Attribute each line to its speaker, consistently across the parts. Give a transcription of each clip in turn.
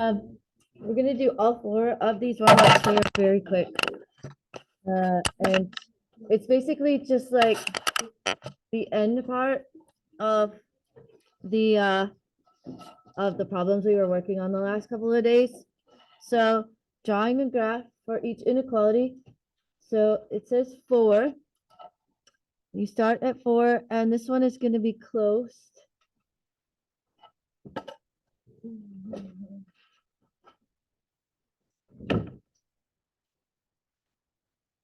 Speaker 1: We're gonna do all four of these warm-ups here very quick. And it's basically just like the end part of the problems we were working on the last couple of days. So drawing a graph for each inequality. So it says 4. You start at 4, and this one is going to be closed.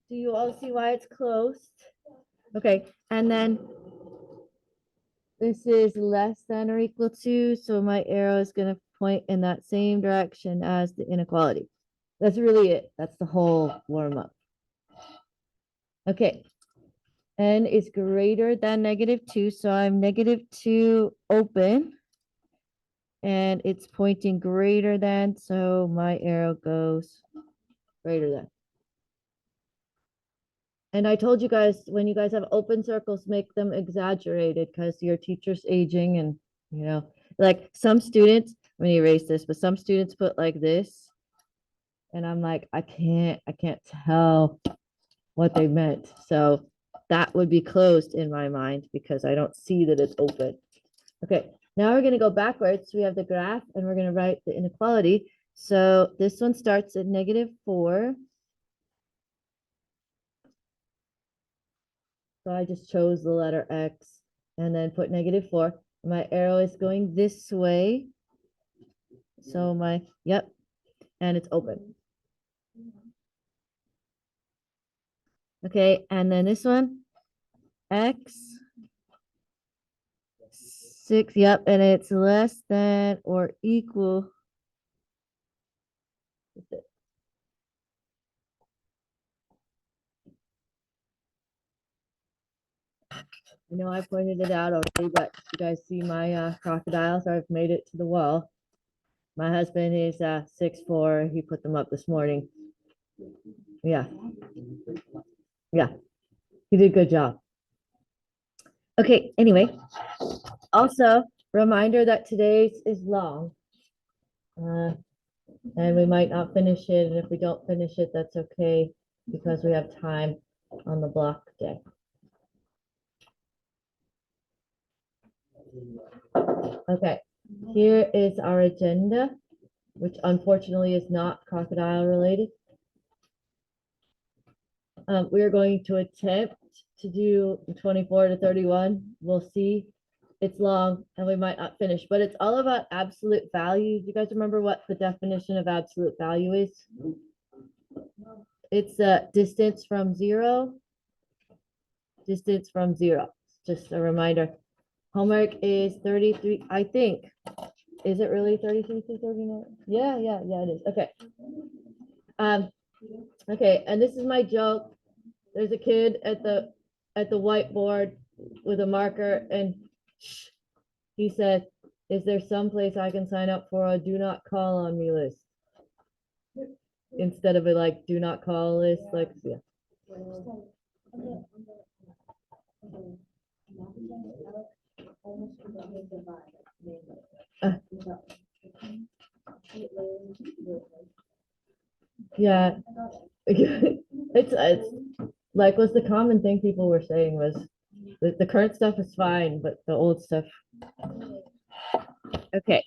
Speaker 1: Do you all see why it's closed? Okay, and then this is less than or equal to, so my arrow is going to point in that same direction as the inequality. That's really it. That's the whole warm-up. Okay, n is greater than -2, so I'm -2 open, and it's pointing greater than, so my arrow goes greater than. And I told you guys, when you guys have open circles, make them exaggerated because your teacher's aging, and like some students, let me erase this, but some students put like this, and I'm like, I can't tell what they meant. So that would be closed in my mind because I don't see that it's open. Okay, now we're going to go backwards. We have the graph, and we're going to write the inequality. So this one starts at -4. So I just chose the letter X and then put -4. My arrow is going this way. So yep, and it's open. Okay, and then this one, X, 6, yep, and it's less than or equal. I know I pointed it out already, but you guys see my crocodiles? I've made it to the wall. My husband is 6'4". He put them up this morning. Yeah. Yeah. He did a good job. Okay, anyway. Also, reminder that today's is long. And we might not finish it. And if we don't finish it, that's okay because we have time on the block day. Okay, here is our agenda, which unfortunately is not crocodile related. We are going to attempt to do 24 to 31. We'll see. It's long and we might not finish, but it's all about absolute value. Do you guys remember what the definition of absolute value is? It's a distance from zero. Distance from zero. Just a reminder. Homework is 33, I think. Is it really 33 to 39? Yeah, it is. Okay. Okay, and this is my joke. There's a kid at the whiteboard with a marker, and he said, "Is there some place I can sign up for a do not call on me list?" Instead of a like do not call list, like yeah. Yeah, it's like was the common thing people were saying was the current stuff is fine, but the old stuff. Okay.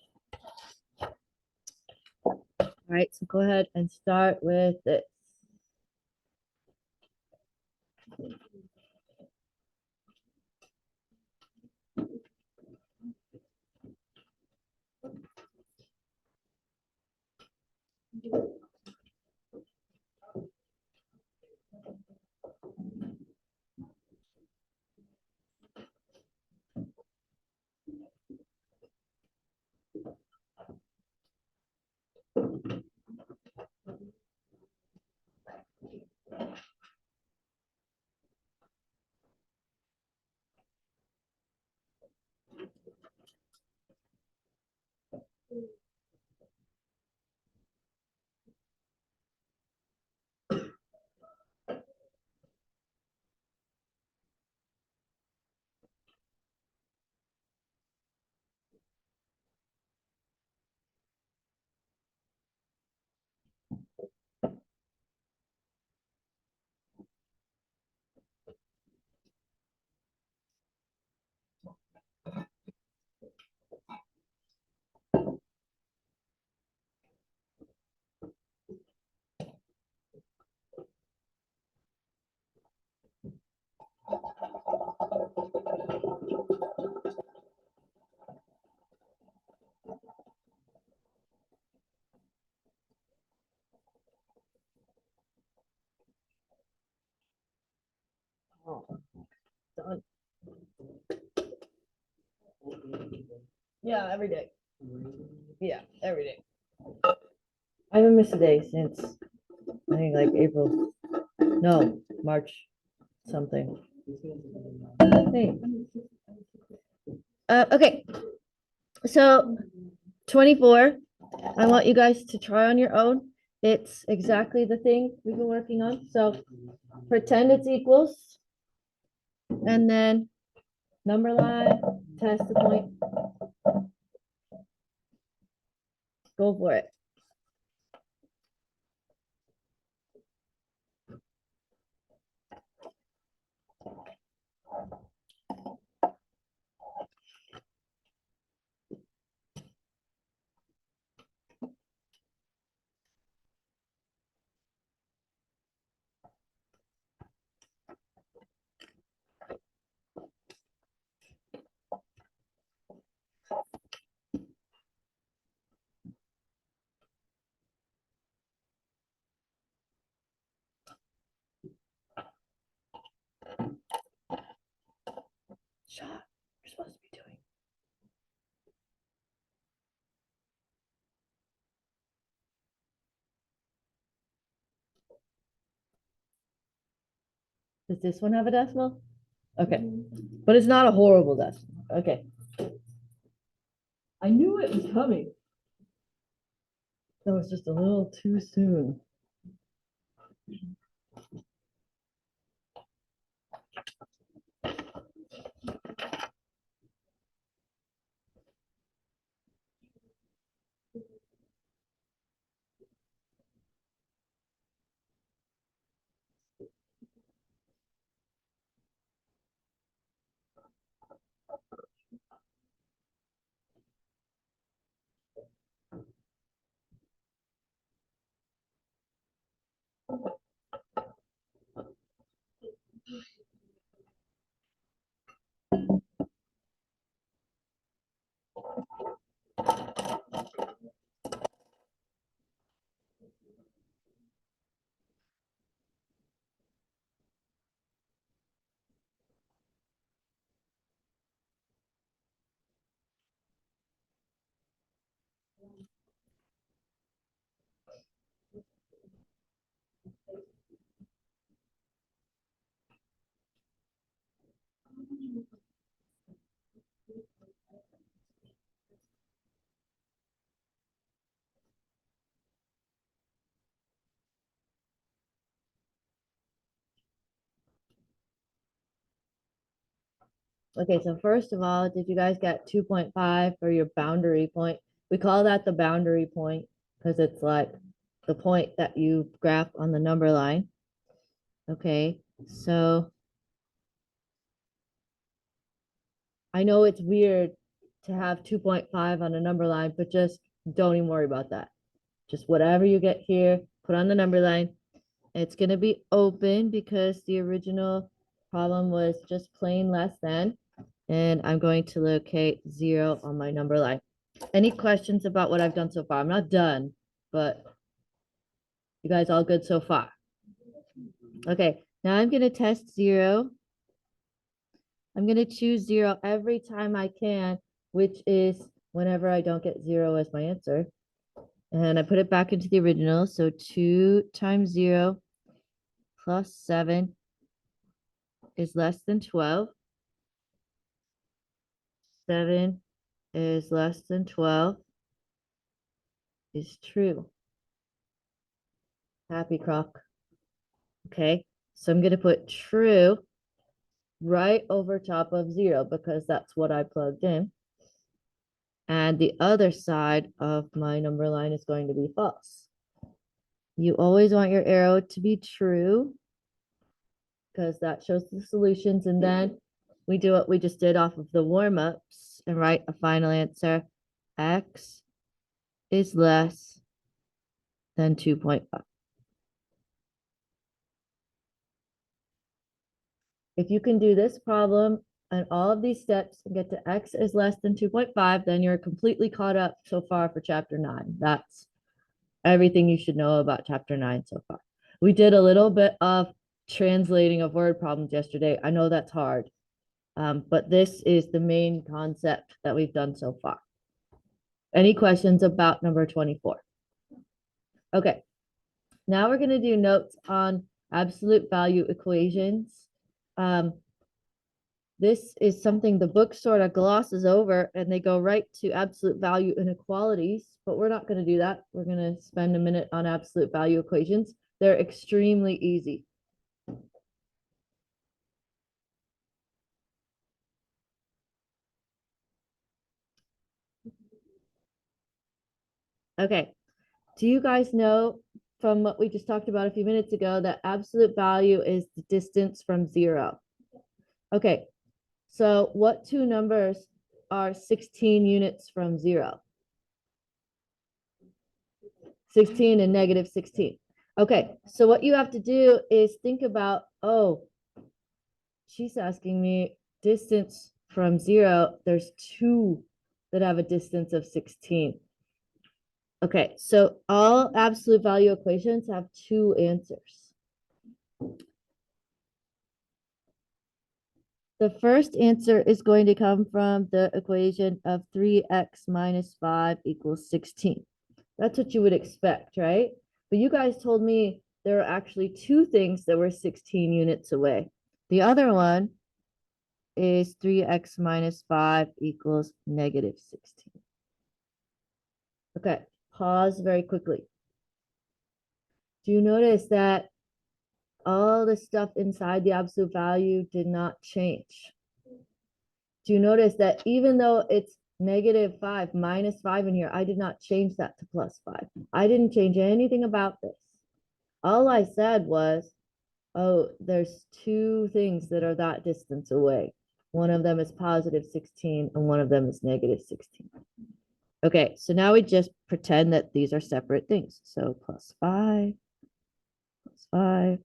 Speaker 1: All right, so go ahead and start with this. Yeah, every day. Yeah, every day. I haven't missed a day since I think like April. No, March something. Hey. Okay, so 24. I want you guys to try on your own. It's exactly the thing we've been working on. So pretend it's equals, and then number line, test the point. Go for it. Shot. You're supposed to be doing. Does this one have a decimal? Okay, but it's not a horrible decimal. Okay. I knew it was coming. That was just a little too soon. Okay, so first of all, did you guys get 2.5 for your boundary point? We call that the boundary point because it's like the point that you graph on the number line. Okay, so I know it's weird to have 2.5 on a number line, but just don't even worry about that. Just whatever you get here, put on the number line. It's going to be open because the original problem was just plain less than. And I'm going to locate 0 on my number line. Any questions about what I've done so far? I'm not done, but you guys all good so far? Okay, now I'm going to test 0. I'm going to choose 0 every time I can, which is whenever I don't get 0 as my answer. And I put it back into the original. So 2 times 0 plus 7 is less than 12. 7 is less than 12 is true. Happy croc. Okay, so I'm going to put true right over top of 0 because that's what I plugged in. And the other side of my number line is going to be false. You always want your arrow to be true because that shows the solutions. And then we do what we just did off of the warm-ups and write a final answer. X is less than 2.5. If you can do this problem and all of these steps and get to X is less than 2.5, then you're completely caught up so far for chapter 9. That's everything you should know about chapter 9 so far. We did a little bit of translating of word problems yesterday. I know that's hard, but this is the main concept that we've done so far. Any questions about number 24? Okay, now we're going to do notes on absolute value equations. Um, this is something the book sort of glosses over and they go right to absolute value inequalities, but we're not going to do that. We're going to spend a minute on absolute value equations. They're extremely easy. Okay, do you guys know from what we just talked about a few minutes ago that absolute value is the distance from zero? Okay, so what two numbers are 16 units from zero? 16 and negative 16. Okay, so what you have to do is think about, oh, she's asking me distance from zero. There's two that have a distance of 16. Okay, so all absolute value equations have two answers. The first answer is going to come from the equation of 3x minus 5 equals 16. That's what you would expect, right? But you guys told me there are actually two things that were 16 units away. The other one is 3x minus 5 equals negative 16. Okay, pause very quickly. Do you notice that all the stuff inside the absolute value did not change? Do you notice that even though it's negative 5 minus 5 in here, I did not change that to plus 5. I didn't change anything about this. All I said was, oh, there's two things that are that distance away. One of them is positive 16 and one of them is negative 16. Okay, so now we just pretend that these are separate things. So plus 5, plus 5.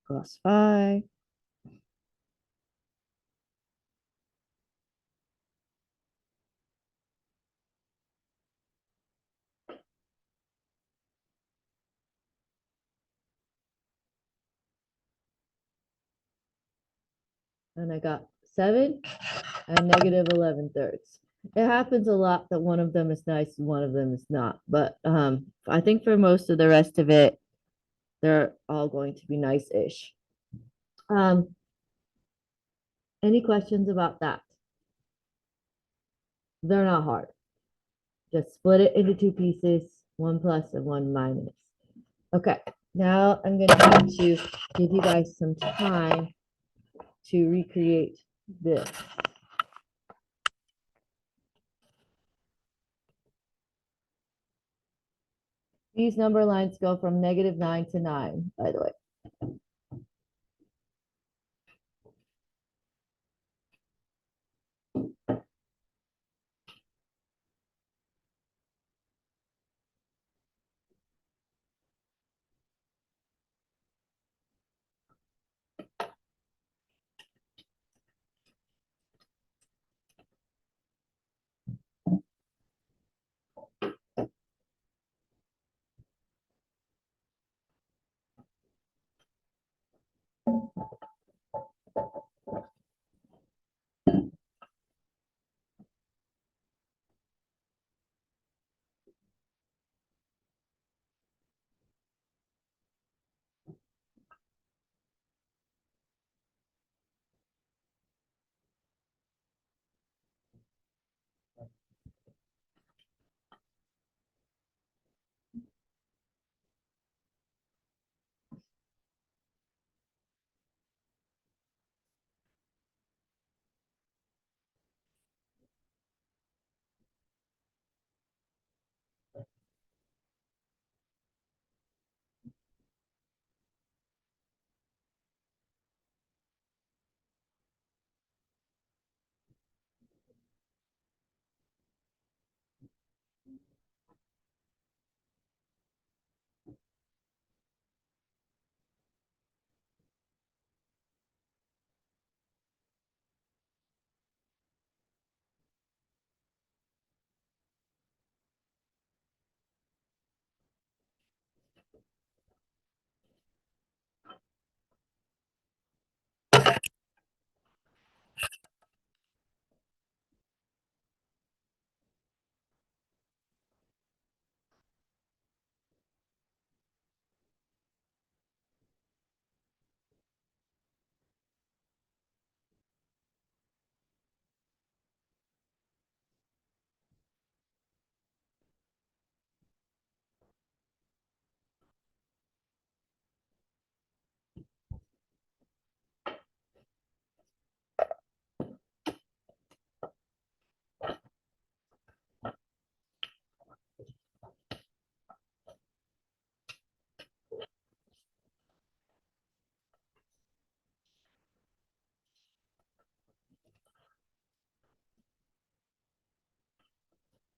Speaker 1: Plus 5. And I got 7 and negative 11 thirds. It happens a lot that one of them is nice and one of them is not. But I think for most of the rest of it, they're all going to be nice-ish. Any questions about that? They're not hard. Just split it into two pieces, one plus and one minus. Okay, now I'm going to need to give you guys some time to recreate this. These number lines go from negative 9 to 9, by the way.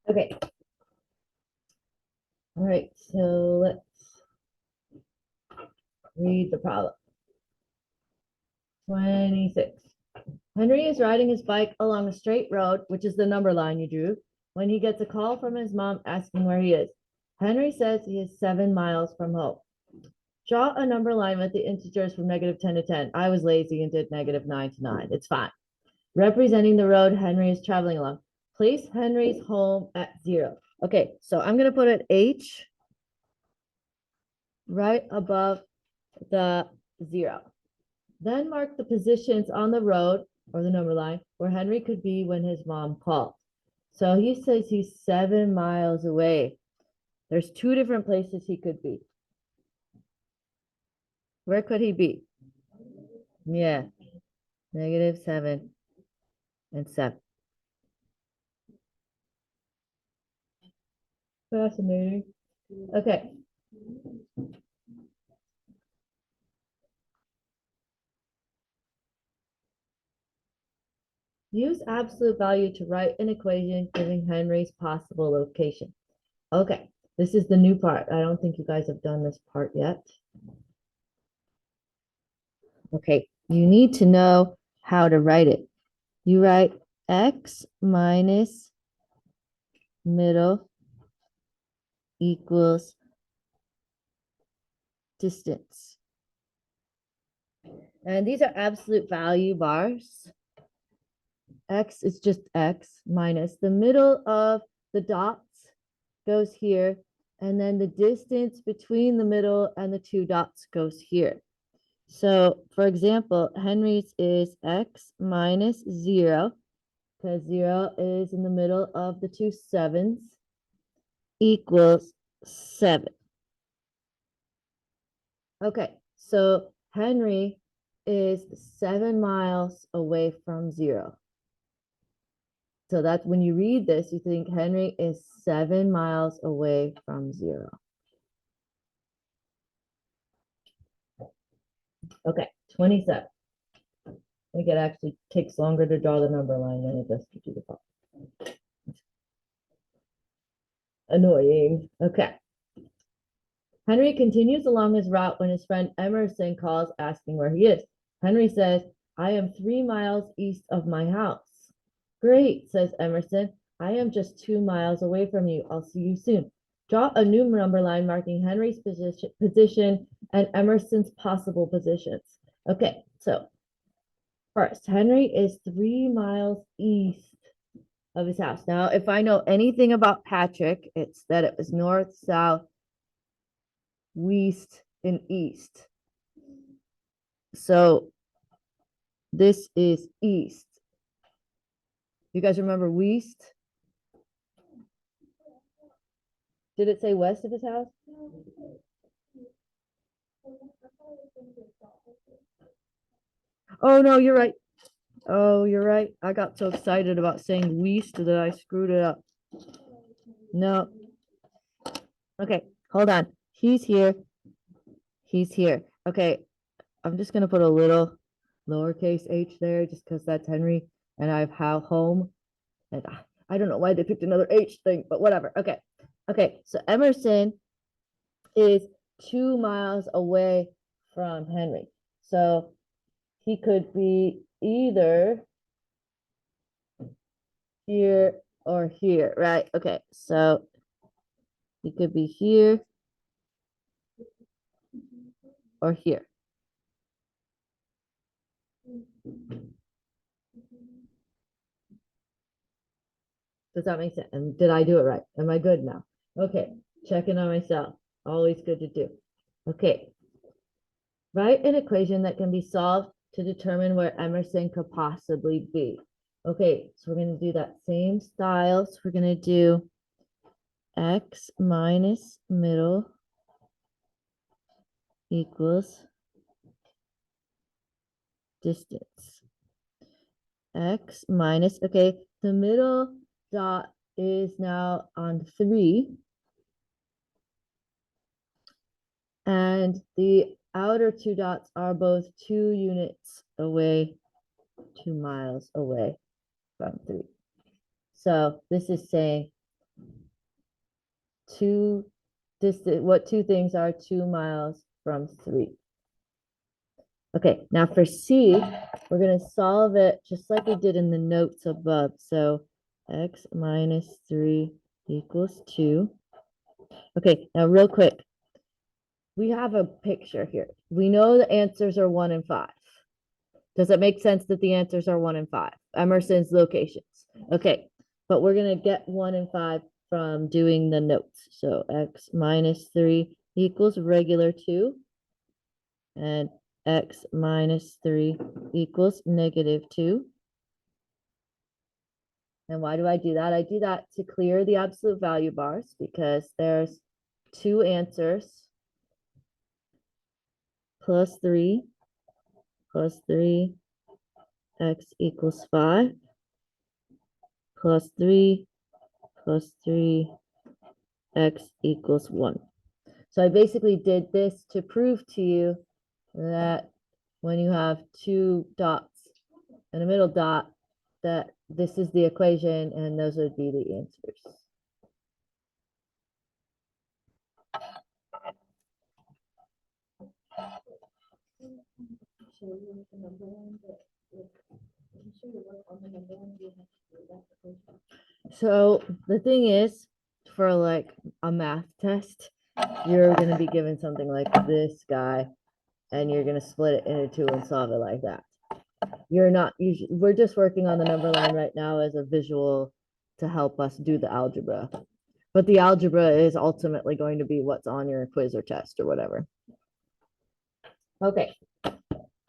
Speaker 1: Okay. All right, so let's read the problem. 26. Henry is riding his bike along a straight road, which is the number line you drew, when he gets a call from his mom asking where he is. Henry says he is 7 miles from home. Draw a number line with the integers from -10 to 10. I was lazy and did -9 to 9. It's fine. Representing the road Henry is traveling along. Place Henry's home at 0. Okay, so I'm going to put an H right above the 0. Then mark the positions on the road or the number line where Henry could be when his mom called. So he says he's 7 miles away. There's 2 different places he could be. Where could he be? Yeah, -7 and 7. Fascinating. Okay. Use absolute value to write an equation giving Henry's possible location. Okay, this is the new part. I don't think you guys have done this part yet. Okay, you need to know how to write it. You write x minus middle equals distance. And these are absolute value bars. X is just x minus the middle of the dots goes here, and then the distance between the middle and the 2 dots goes here. So for example, Henry's is x minus 0, because 0 is in the middle of the 2 sevens, equals 7. Okay, so Henry is 7 miles away from 0. So that's when you read this, you think Henry is 7 miles away from 0. Okay, 27. I think it actually takes longer to draw the number line than it does to do the problem. Annoying. Okay. Henry continues along his route when his friend Emerson calls asking where he is. Henry says, I am 3 miles east of my house. Great, says Emerson. I am just 2 miles away from you. I'll see you soon. Draw a new number line marking Henry's position and Emerson's possible positions. Okay, so first, Henry is 3 miles east of his house. Now, if I know anything about Patrick, it's that it was north, south, west, and east. So this is east. You guys remember west? Did it say west of his house? Oh, no, you're right. Oh, you're right. I got so excited about saying west that I screwed it up. No. Okay, hold on. He's here. He's here. Okay, I'm just going to put a little lowercase h there just because that's Henry and I have how home. And I don't know why they picked another H thing, but whatever. Okay. Okay, so Emerson is 2 miles away from Henry. So he could be either here or here, right? Okay, so he could be here or here. Does that make sense? And did I do it right? Am I good now? Okay, checking on myself. Always good to do. Okay, write an equation that can be solved to determine where Emerson could possibly be. Okay, so we're going to do that same style. So we're going to do x minus middle equals distance. X minus, okay, the middle dot is now on 3. And the outer 2 dots are both 2 units away, 2 miles away from 3. So this is saying what two things are 2 miles from 3? Okay, now for C, we're going to solve it just like we did in the notes above. So x minus 3 equals 2. Okay, now real quick, we have a picture here. We know the answers are 1 and 5. Does it make sense that the answers are 1 and 5? Emerson's locations. Okay, but we're going to get 1 and 5 from doing the notes. So x minus 3 equals regular 2. And x minus 3 equals negative 2. And why do I do that? I do that to clear the absolute value bars because there's 2 answers, plus 3, x equals 5, plus 3, x equals 1. So I basically did this to prove to you that when you have 2 dots and a middle dot, that this is the equation and those would be the answers. So the thing is, for like a math test, you're going to be given something like this guy, and you're going to split it into 2 and solve it like that. You're not usually, we're just working on the number line right now as a visual to help us do the algebra. But the algebra is ultimately going to be what's on your quiz or test or whatever. Okay,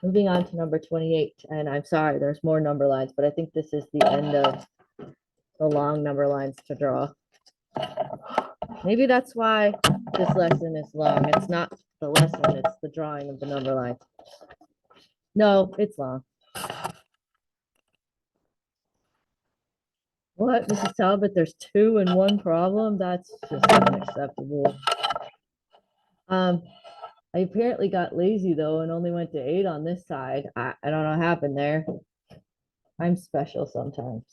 Speaker 1: moving on to number 28. And I'm sorry, there's more number lines, but I think this is the end of the long number lines to draw. Maybe that's why this lesson is long. It's not the lesson, it's the drawing of the number lines. No, it's long. What, Mrs. Talbot, there's 2 in 1 problem? That's just unacceptable. I apparently got lazy though and only went to 8 on this side. I don't know what happened there. I'm special sometimes.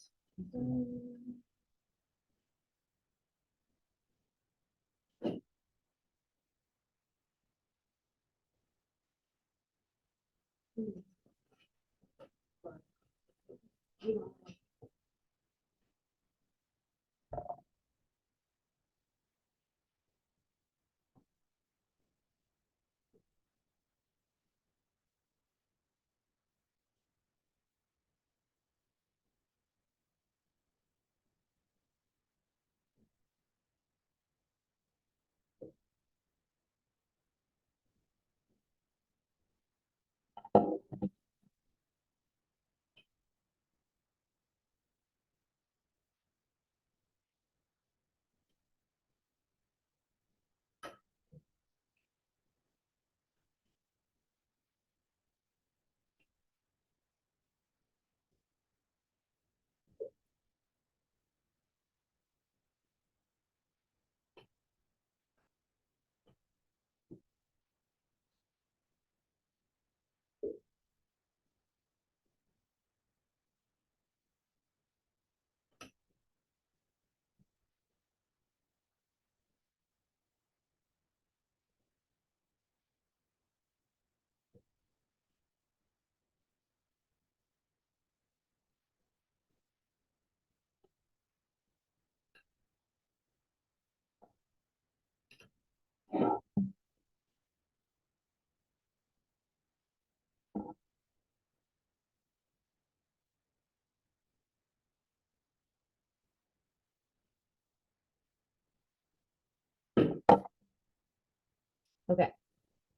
Speaker 1: Okay,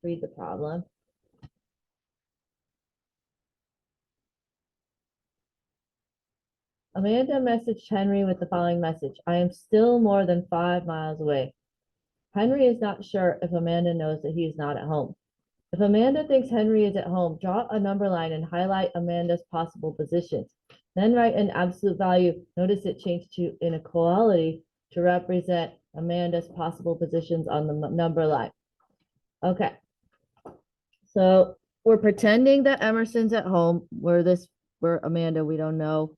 Speaker 1: read the problem. Amanda messaged Henry with the following message. I am still more than 5 miles away. Henry is not sure if Amanda knows that he is not at home. If Amanda thinks Henry is at home, draw a number line and highlight Amanda's possible positions. Then write an absolute value. Notice it changed to inequality to represent Amanda's possible positions on the number line. Okay. So we're pretending that Emerson's at home. We're Amanda, we don't know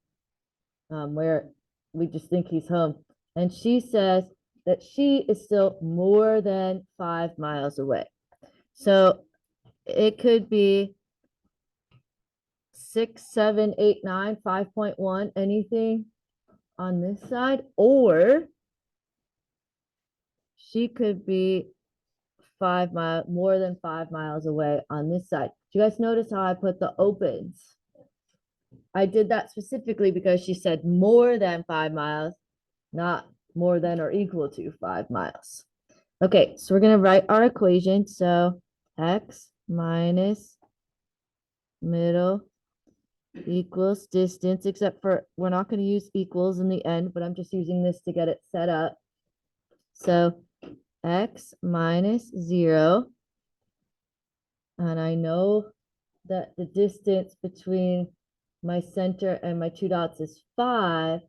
Speaker 1: where, we just think he's home. And she says that she is still more than 5 miles away. So it could be 6, 7, 8, 9, 5.1, anything on this side, or she could be 5 miles, more than 5 miles away on this side. Do you guys notice how I put the opens? I did that specifically because she said more than 5 miles, not more than or equal to 5 miles. Okay, so we're going to write our equation. So x minus middle equals distance, except for we're not going to use equals in the end, but I'm just using this to get it set up. So x minus 0. And I know that the distance between my center and my two dots is 5,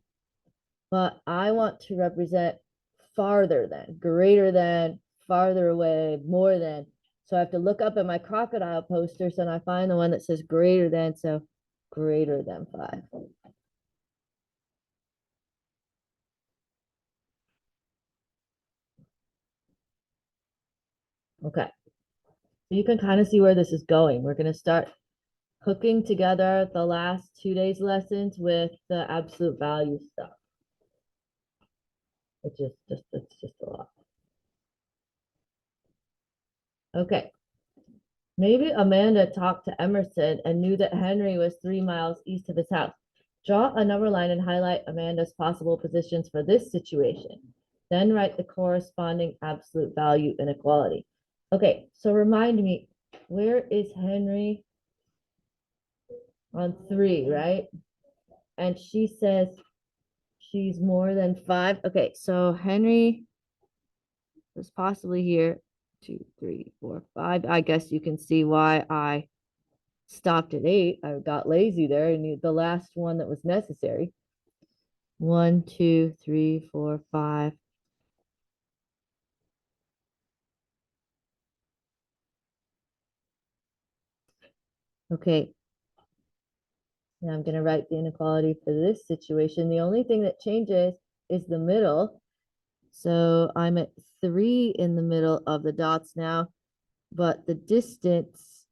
Speaker 1: but I want to represent farther than, greater than, farther away, more than. So I have to look up at my crocodile posters and I find the one that says greater than, so greater than 5. Okay, so you can kind of see where this is going. We're going to start hooking together the last 2 days lessons with the absolute value stuff, which is just, it's just a lot. Okay. Maybe Amanda talked to Emerson and knew that Henry was 3 miles east of his house. Draw a number line and highlight Amanda's possible positions for this situation. Then write the corresponding absolute value inequality. Okay, so remind me, where is Henry on 3, right? And she says she's more than 5. Okay, so Henry was possibly here. 2, 3, 4, 5. I guess you can see why I stopped at 8. I got lazy there and the last one that was necessary. 1, 2, 3, 4, 5. Okay. Now I'm going to write the inequality for this situation. The only thing that changes is the middle. So I'm at 3 in the middle of the dots now, but the distance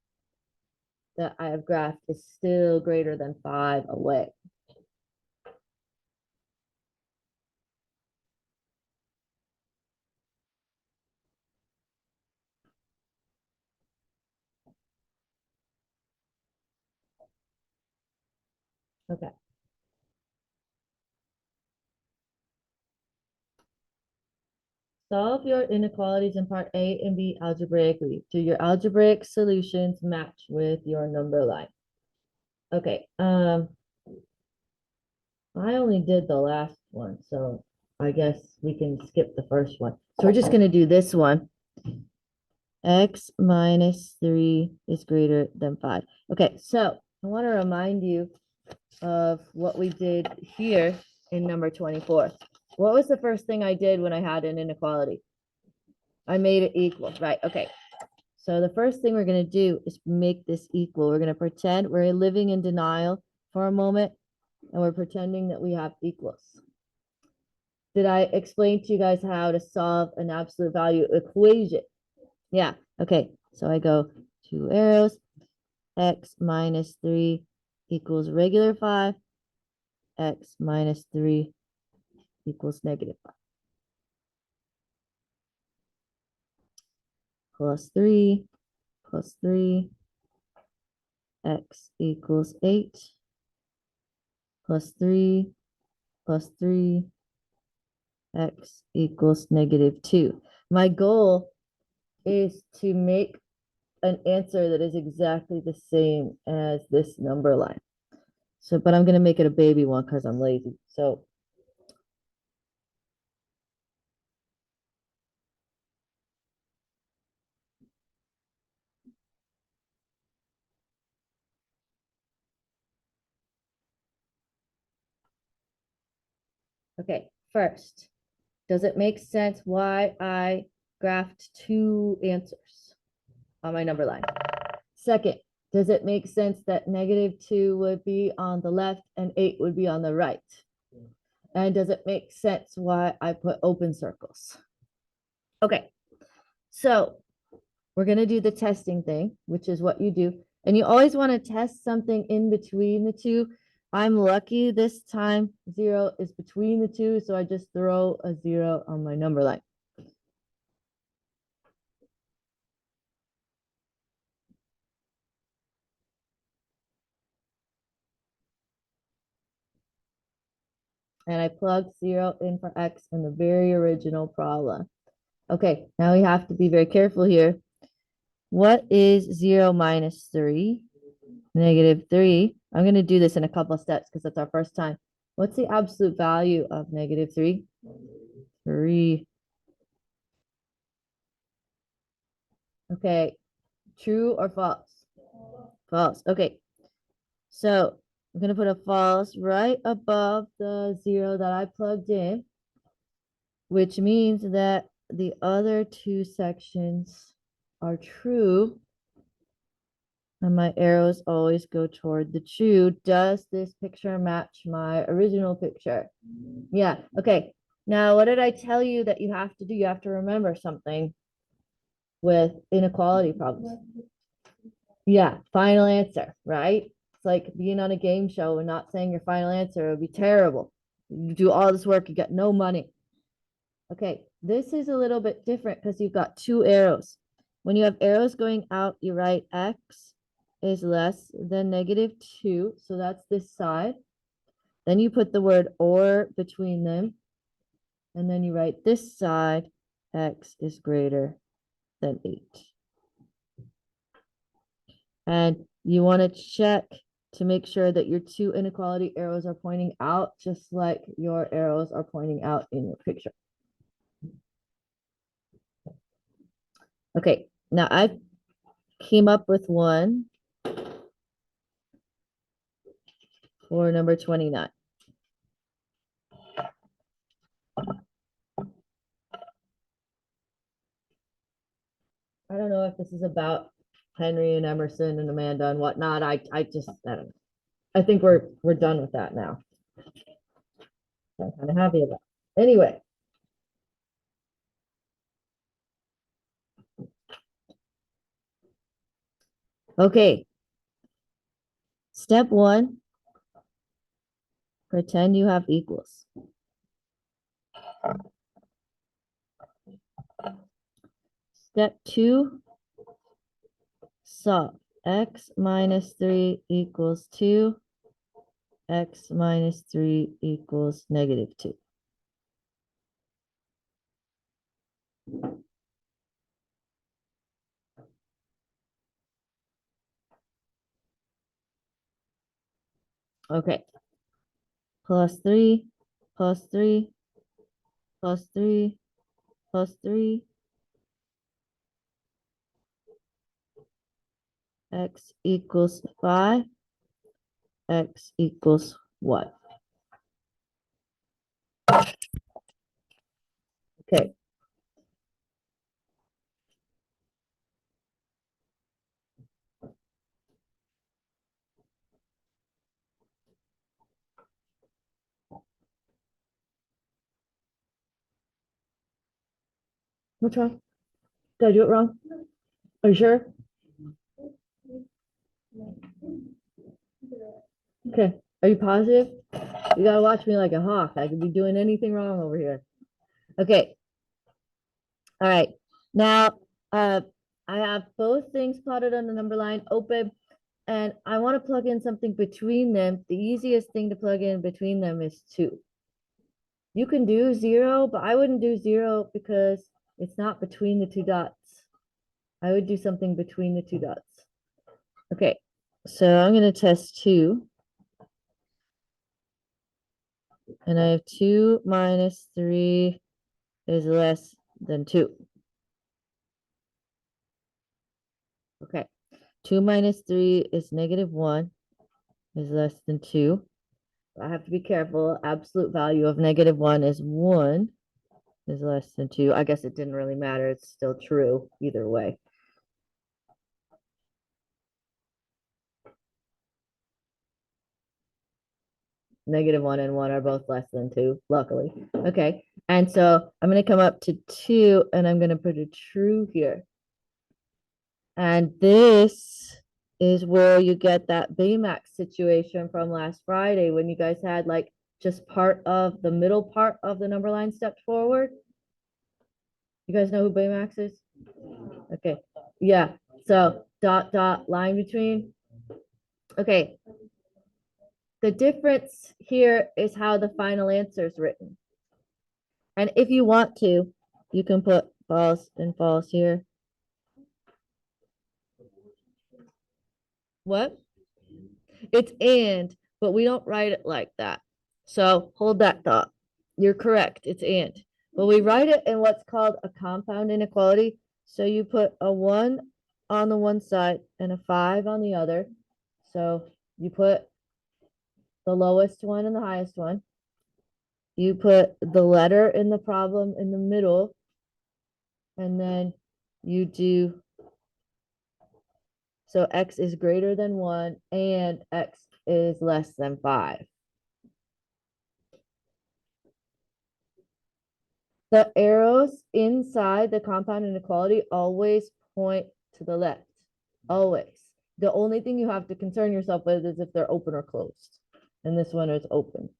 Speaker 1: that I have graphed is still greater than 5 away. Okay. Solve your inequalities in part A and B algebraically. Do your algebraic solutions match with your number line? Okay, I only did the last one, so I guess we can skip the first one. So we're just gonna do this one. X minus 3 is greater than 5. Okay, so I want to remind you of what we did here in number 24. What was the first thing I did when I had an inequality? I made it equal, right? Okay. So the first thing we're going to do is make this equal. We're going to pretend we're living in denial for a moment, and we're pretending that we have equals. Did I explain to you guys how to solve an absolute value equation? Yeah. Okay. So I go 2 arrows, x minus 3 equals regular 5, x minus 3 equals negative 5. Plus 3, plus 3, x equals 8, plus 3, plus 3, x equals negative 2. My goal is to make an answer that is exactly the same as this number line. So, but I'm going to make it a baby one because I'm lazy. So, okay, first, does it make sense why I graphed 2 answers on my number line? Second, does it make sense that negative 2 would be on the left and 8 would be on the right? And does it make sense why I put open circles? Okay, so we're going to do the testing thing, which is what you do. And you always want to test something in between the two. I'm lucky this time 0 is between the two, so I just throw a 0 on my number line. And I plug 0 in for x in the very original problem. Okay, now we have to be very careful here. What is 0 minus 3? Negative 3. I'm going to do this in a couple of steps because that's our first time. What's the absolute value of negative 3? 3. Okay, true or false? False. Okay, so I'm going to put a false right above the 0 that I plugged in, which means that the other two sections are true. And my arrows always go toward the true. Does this picture match my original picture? Yeah. Okay. Now, what did I tell you that you have to do? You have to remember something with inequality problems. Yeah. Final answer, right? It's like being on a game show and not saying your final answer. It would be terrible. You do all this work, you get no money. Okay. This is a little bit different because you've got two arrows. When you have arrows going out, you write x is less than negative 2. So that's this side. Then you put the word or between them. And then you write this side, x is greater than 8. And you want to check to make sure that your two inequality arrows are pointing out, just like your arrows are pointing out in your picture. Okay, now I came up with one for number 29. I don't know if this is about Henry and Emerson and Amanda and whatnot. I don't know. I think we're done with that now. So I'm kind of happy about it. Anyway. Okay. Step 1, pretend you have equals. Step 2, solve. X minus 3 equals 2. X minus 3 equals negative 2. Okay. Plus 3, plus 3, plus 3, plus 3. X equals 5. X equals what? Okay. What's wrong? Did I do it wrong? Are you sure? Okay. Are you positive? You gotta watch me like a hawk. I could be doing anything wrong over here. Okay. All right. Now, I have both things plotted on the number line open, and I want to plug in something between them. The easiest thing to plug in between them is 2. You can do 0, but I wouldn't do 0 because it's not between the two dots. I would do something between the two dots. Okay, so I'm going to test 2. And I have 2 minus 3 is less than 2. Okay, 2 minus 3 is negative 1 is less than 2. I have to be careful. Absolute value of negative 1 is 1 is less than 2. I guess it didn't really matter. It's still true either way. -1 and 1 are both less than 2, luckily. Okay, and so I'm going to come up to 2 and I'm going to put a true here. And this is where you get that Baymax situation from last Friday when you guys had like just part of the middle part of the number line stepped forward. You guys know who Baymax is? Okay, yeah. So dot, dot, line between. Okay. The difference here is how the final answer is written. And if you want to, you can put false and false here. What? It's and, but we don't write it like that. So hold that thought. You're correct. It's and. But we write it in what's called a compound inequality. So you put a 1 on the one side and a 5 on the other. So you put the lowest one and the highest one. You put the letter in the problem in the middle. And then you do, so x is greater than 1 and x is less than 5. The arrows inside the compound inequality always point to the left. Always. The only thing you have to concern yourself with is if they're open or closed. And this one is open.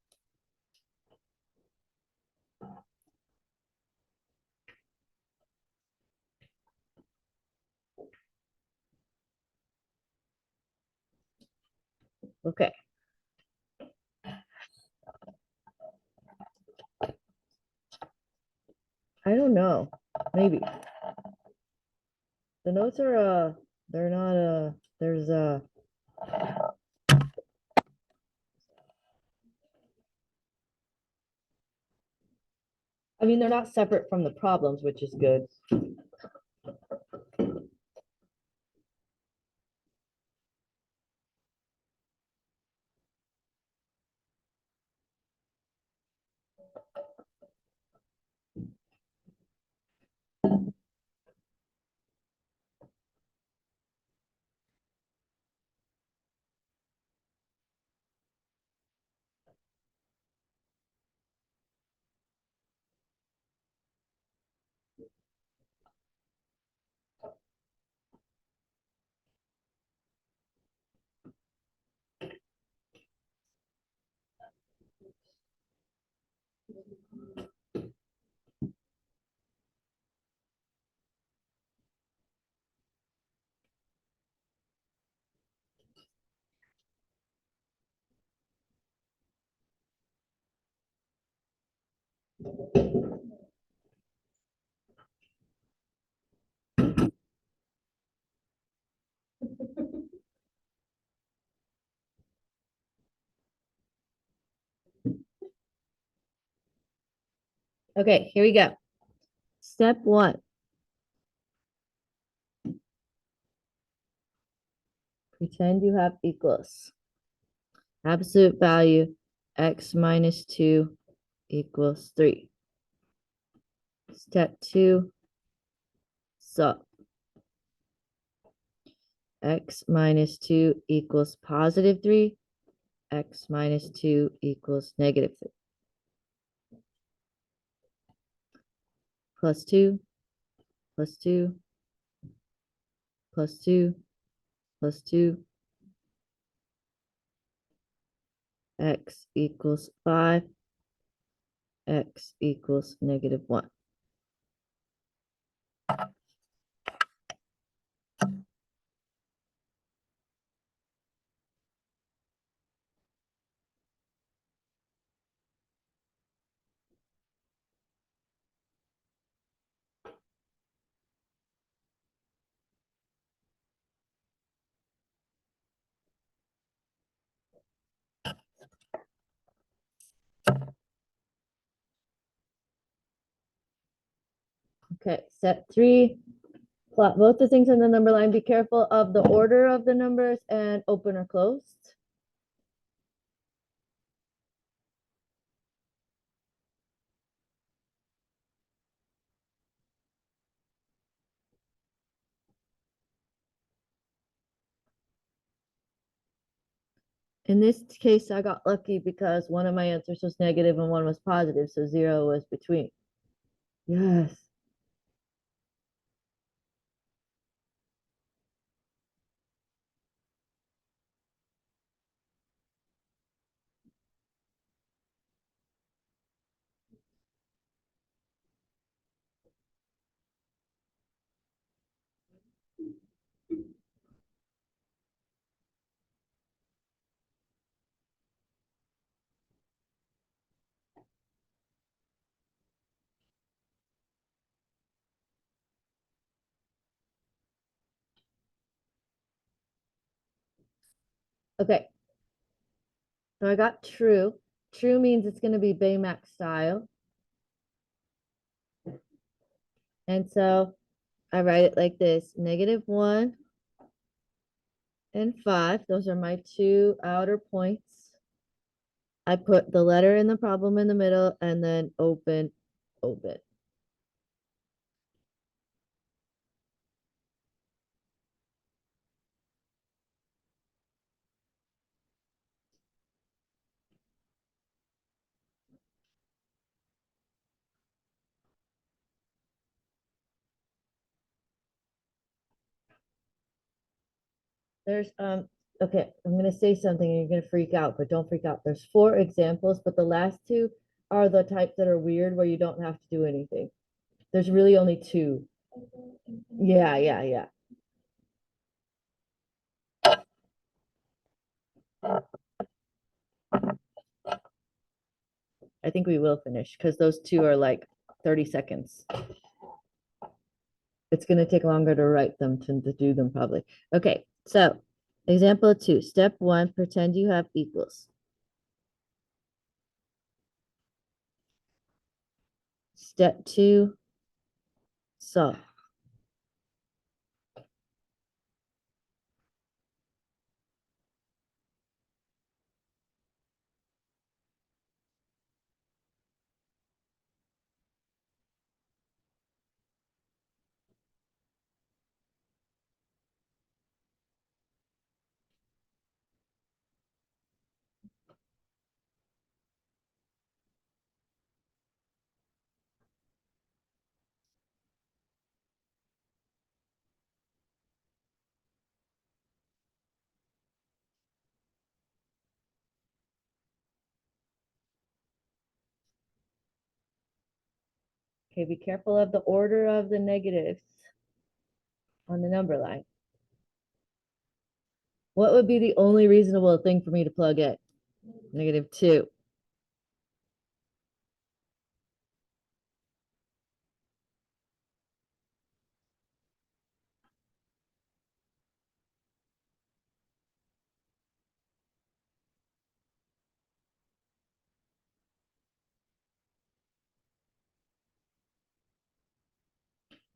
Speaker 1: Okay. I don't know. Maybe. The notes are they're not there's I mean they're not separate from the problems, which is good. Okay, here we go. Step 1. Pretend you have equals. Absolute value x minus 2 equals 3. Step 2, sub. X minus 2 equals positive 3. X minus 2 equals negative 3. Plus 2, plus 2, plus 2, plus 2. X equals 5. X equals negative 1. Okay, step 3, plot both the things on the number line. Be careful of the order of the numbers and open or closed. In this case, I got lucky because one of my answers was negative and one was positive, so 0 was between. Yes. Okay. So I got true. True means it's going to be Baymax style. And so I write it like this, -1 and 5. Those are my two outer points. I put the letter in the problem in the middle and then open, open. There's okay, I'm gonna say something and you're gonna freak out, but don't freak out. There's 4 examples, but the last 2 are the types that are weird where you don't have to do anything. There's really only 2. Yeah, yeah, yeah. I think we will finish because those 2 are like 30 seconds. It's gonna take longer to write them to do them probably. Okay, so example 2, step 1, pretend you have equals. Step 2, solve. Okay, be careful of the order of the negatives on the number line. What would be the only reasonable thing for me to plug in? -2.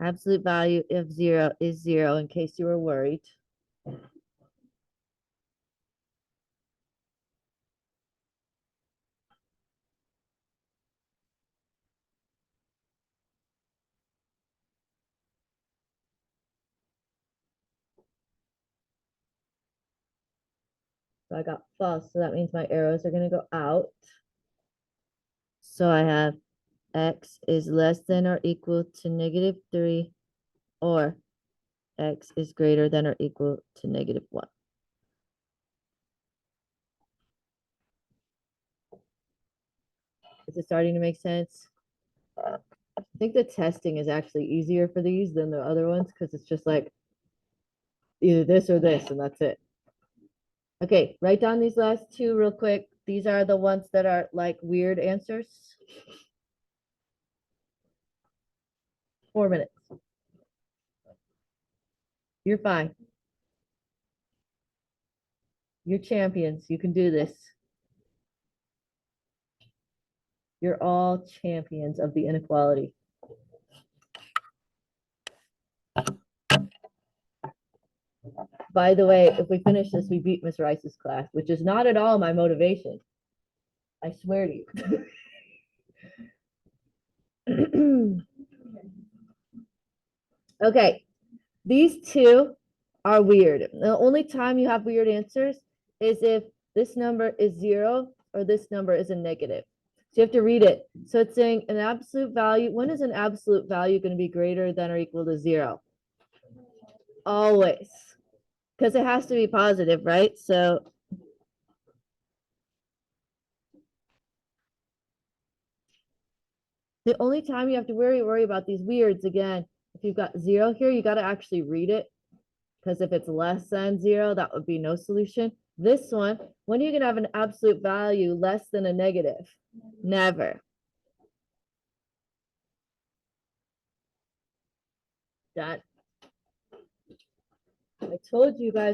Speaker 1: Absolute value of 0 is 0, in case you were worried. So I got false, so that means my arrows are going to go out. So I have x is less than or equal to -3, or x is greater than or equal to -1. Is it starting to make sense? I think the testing is actually easier for these than the other ones because it's just like either this or this, and that's it. Okay, write down these last 2 real quick. These are the ones that are like weird answers. 4 minutes. You're fine. You're champions. You can do this. You're all champions of the inequality. By the way, if we finish this, we beat Miss Rice's class, which is not at all my motivation. I swear to you. Okay, these 2 are weird. The only time you have weird answers is if this number is 0 or this number is a negative. So you have to read it. So it's saying an absolute value. When is an absolute value going to be greater than or equal to 0? Always. Because it has to be positive, right? So the only time you have to worry about these weirds, again, if you've got 0 here, you got to actually read it. Because if it's less than 0, that would be no solution. This one, when are you going to have an absolute value less than a negative? Never. That I told you guys.